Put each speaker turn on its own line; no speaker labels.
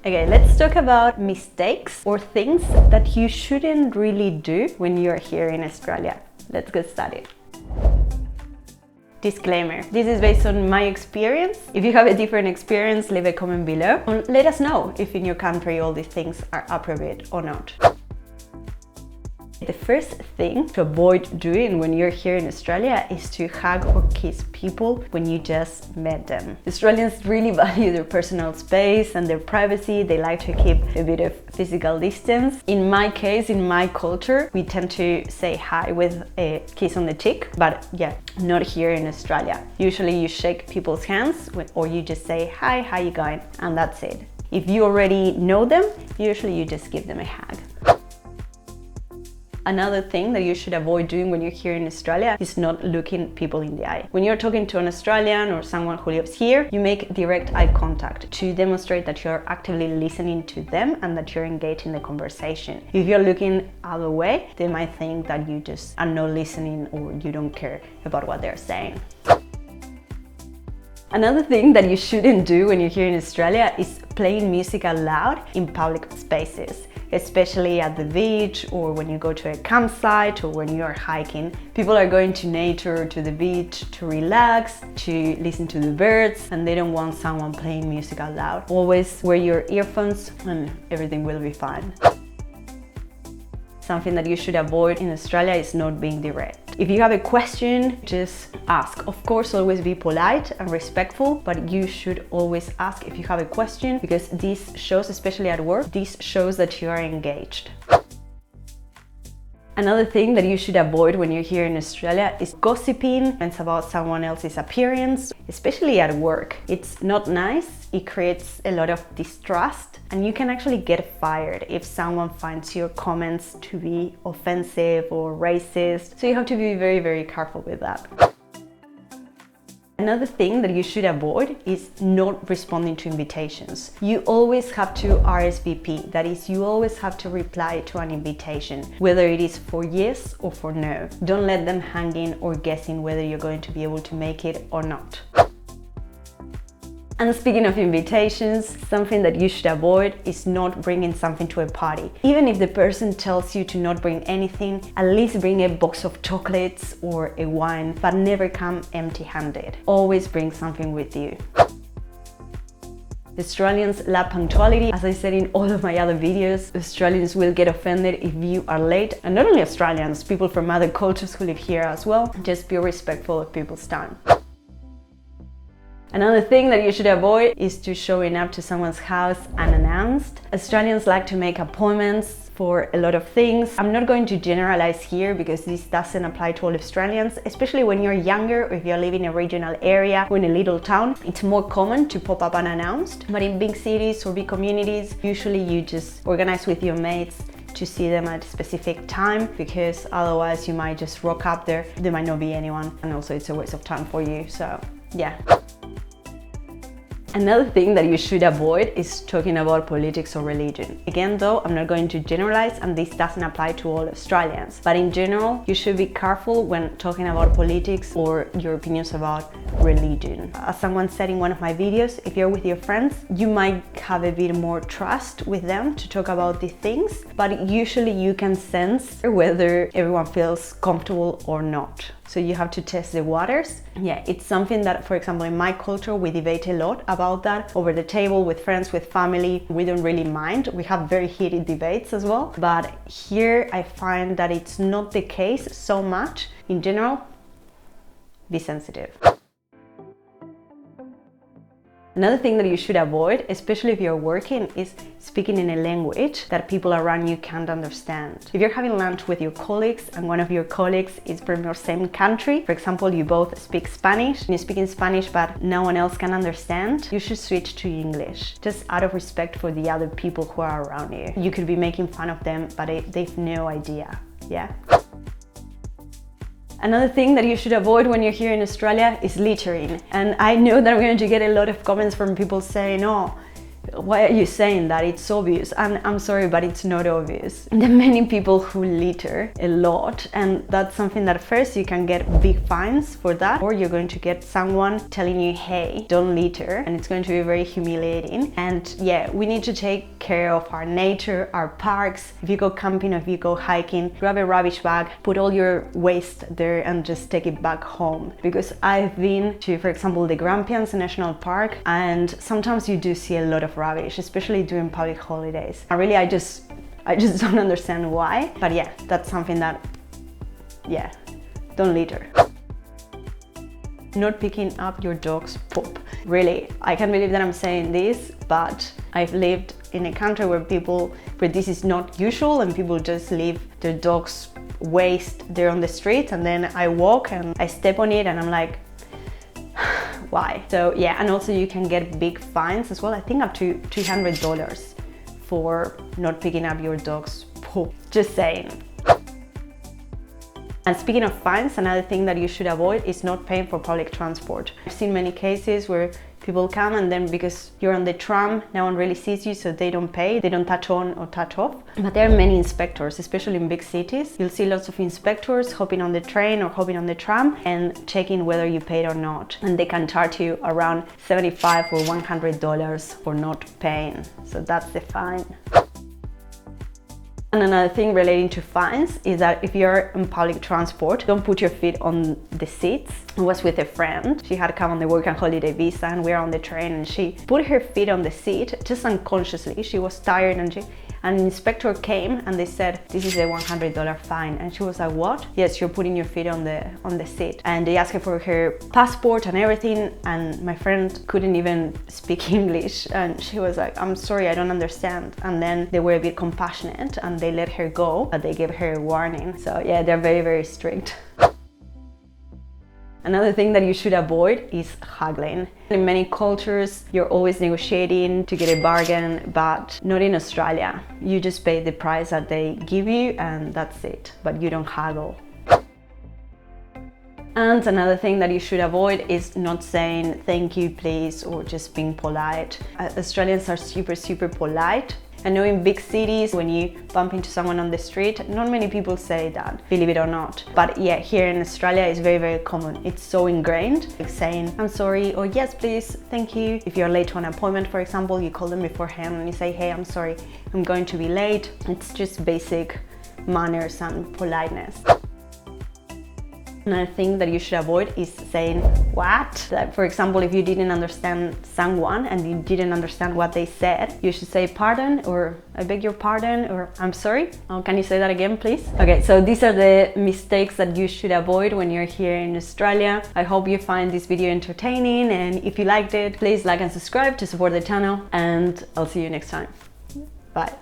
Okay, let's talk about mistakes or things that you shouldn't really do when you're here in Australia. Let's get started. Disclaimer, this is based on my experience. If you have a different experience, leave a comment below and let us know if in your country all these things are appropriate or not. The first thing to avoid doing when you're here in Australia is to hug or kiss people when you just met them. Australians really value their personal space and their privacy. They like to keep a bit of physical distance. In my case, in my culture, we tend to say hi with a kiss on the cheek, but yeah, not here in Australia. Usually you shake people's hands or you just say, "Hi, how you going?" And that's it. If you already know them, usually you just give them a hug. Another thing that you should avoid doing when you're here in Australia is not looking people in the eye. When you're talking to an Australian or someone who lives here, you make direct eye contact to demonstrate that you're actively listening to them and that you're engaged in the conversation. If you're looking other way, they might think that you just are not listening or you don't care about what they're saying. Another thing that you shouldn't do when you're here in Australia is playing music out loud in public spaces, especially at the beach or when you go to a campsite or when you're hiking. People are going to nature, to the beach to relax, to listen to the birds, and they don't want someone playing music out loud. Always wear your earphones and everything will be fine. Something that you should avoid in Australia is not being direct. If you have a question, just ask. Of course, always be polite and respectful, but you should always ask if you have a question, because this shows, especially at work, this shows that you are engaged. Another thing that you should avoid when you're here in Australia is gossiping about someone else's appearance, especially at work. It's not nice, it creates a lot of distrust, and you can actually get fired if someone finds your comments to be offensive or racist. So you have to be very, very careful with that. Another thing that you should avoid is not responding to invitations. You always have to RSVP, that is, you always have to reply to an invitation, whether it is for yes or for no. Don't let them hanging or guessing whether you're going to be able to make it or not. And speaking of invitations, something that you should avoid is not bringing something to a party. Even if the person tells you to not bring anything, at least bring a box of chocolates or a wine, but never come empty-handed. Always bring something with you. Australians love punctuality. As I said in all of my other videos, Australians will get offended if you are late. And not only Australians, people from other cultures who live here as well. Just be respectful of people's time. Another thing that you should avoid is to showing up to someone's house unannounced. Australians like to make appointments for a lot of things. I'm not going to generalize here because this doesn't apply to all Australians, especially when you're younger or if you're living in a regional area or in a little town. It's more common to pop up unannounced, but in big cities or big communities, usually you just organize with your mates to see them at a specific time, because otherwise you might just rock up there. There might not be anyone, and also it's a waste of time for you, so yeah. Another thing that you should avoid is talking about politics or religion. Again though, I'm not going to generalize, and this doesn't apply to all Australians, but in general, you should be careful when talking about politics or your opinions about religion. As someone said in one of my videos, if you're with your friends, you might have a bit more trust with them to talk about these things, but usually you can sense whether everyone feels comfortable or not. So you have to test the waters. Yeah, it's something that, for example, in my culture, we debate a lot about that over the table with friends, with family. We don't really mind. We have very heated debates as well. But here I find that it's not the case so much. In general, be sensitive. Another thing that you should avoid, especially if you're working, is speaking in a language that people around you can't understand. If you're having lunch with your colleagues and one of your colleagues is from your same country, for example, you both speak Spanish, and you speak in Spanish but no one else can understand, you should switch to English, just out of respect for the other people who are around you. You could be making fun of them, but they've no idea, yeah? Another thing that you should avoid when you're here in Australia is littering. And I know that I'm going to get a lot of comments from people saying, "Oh, why are you saying that? It's obvious. And I'm sorry, but it's not obvious. There are many people who litter a lot, and that's something that first you can get big fines for that, or you're going to get someone telling you, hey, don't litter, and it's going to be very humiliating. And yeah, we need to take care of our nature, our parks. If you go camping, if you go hiking, grab a rubbish bag, put all your waste there and just take it back home. Because I've been to, for example, the Grampians National Park, and sometimes you do see a lot of rubbish, especially during public holidays. And really, I just don't understand why. But yeah, that's something that, yeah, don't litter. Not picking up your dog's poop. Really, I can't believe that I'm saying this, but I've lived in a country where this is not usual, and people just leave their dog's waste there on the street, and then I walk and I step on it and I'm like, why? So yeah, and also you can get big fines as well. I think up to $200 for not picking up your dog's poop. Just saying. And speaking of fines, another thing that you should avoid is not paying for public transport. I've seen many cases where people come and then because you're on the tram, no one really sees you, so they don't pay, they don't touch on or touch off. But there are many inspectors, especially in big cities. You'll see lots of inspectors hopping on the train or hopping on the tram and checking whether you paid or not. And they can charge you around $75 or $100 for not paying. So that's the fine. And another thing relating to fines is that if you're in public transport, don't put your feet on the seats. I was with a friend. She had come on the work and holiday visa, and we were on the train, and she put her feet on the seat just unconsciously. She was tired, and an inspector came and they said, this is a $100 fine. And she was like, what? Yes, you're putting your feet on the seat. And they asked her for her passport and everything, and my friend couldn't even speak English, and she was like, I'm sorry, I don't understand. And then they were a bit compassionate and they let her go, but they gave her a warning. So yeah, they're very, very strict. Another thing that you should avoid is haggling. In many cultures, you're always negotiating to get a bargain, but not in Australia. You just pay the price that they give you and that's it, but you don't haggle. And another thing that you should avoid is not saying thank you, please, or just being polite. Australians are super, super polite. I know in big cities, when you bump into someone on the street, not many people say that, believe it or not. But yeah, here in Australia, it's very, very common. It's so ingrained, like saying, I'm sorry, or yes, please, thank you. If you're late to an appointment, for example, you call them beforehand and you say, hey, I'm sorry, I'm going to be late. It's just basic manners and politeness. Another thing that you should avoid is saying what? Like, for example, if you didn't understand someone and you didn't understand what they said, you should say pardon, or I beg your pardon, or I'm sorry. Oh, can you say that again, please? Okay, so these are the mistakes that you should avoid when you're here in Australia. I hope you find this video entertaining, and if you liked it, please like and subscribe to support the channel, and I'll see you next time. Bye.